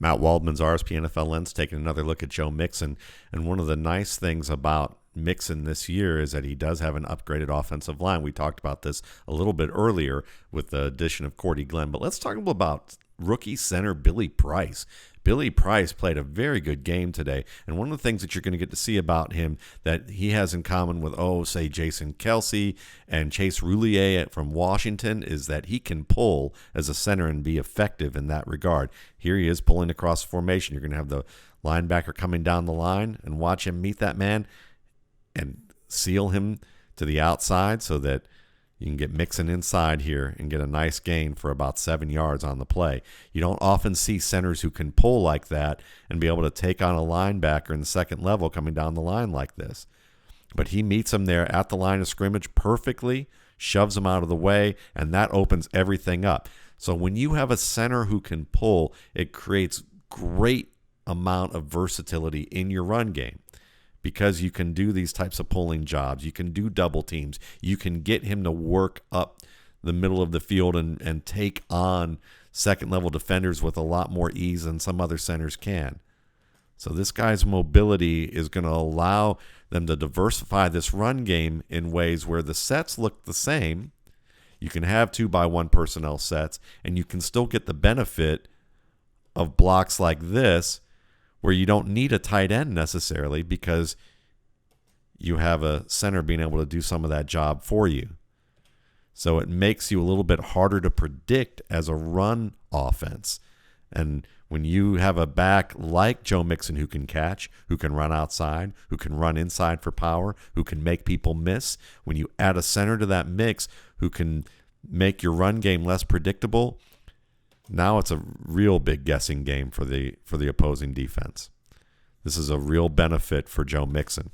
Matt Waldman's RSP NFL Lens taking another look at Joe Mixon. And one of the nice things about Mixon this year is that he does have an upgraded offensive line. We talked about this a little bit earlier with the addition of Cordy Glenn. But let's talk about rookie center Billy Price. Billy Price played a very good game today. And one of the things that you're going to get to see about him that he has in common with, say, Jason Kelsey and Chase Roulier from Washington is that he can pull as a center and be effective in that regard. Here he is pulling across formation. You're going to have the linebacker coming down the line and watch him meet that man and seal him to the outside so that you can get Mixon inside here and get a nice gain for about 7 yards on the play. You don't often see centers who can pull like that and be able to take on a linebacker in the second level coming down the line like this. But he meets him there at the line of scrimmage perfectly, shoves him out of the way, and that opens everything up. So when you have a center who can pull, it creates great amount of versatility in your run game. Because you can do these types of pulling jobs. You can do double teams. You can get him to work up the middle of the field and take on second-level defenders with a lot more ease than some other centers can. So this guy's mobility is going to allow them to diversify this run game in ways where the sets look the same. You can have 2-by-1 personnel sets, and you can still get the benefit of blocks like this where you don't need a tight end necessarily because you have a center being able to do some of that job for you. So it makes you a little bit harder to predict as a run offense. And when you have a back like Joe Mixon who can catch, who can run outside, who can run inside for power, who can make people miss, when you add a center to that mix who can make your run game less predictable, now it's a real big guessing game for the opposing defense. This is a real benefit for Joe Mixon.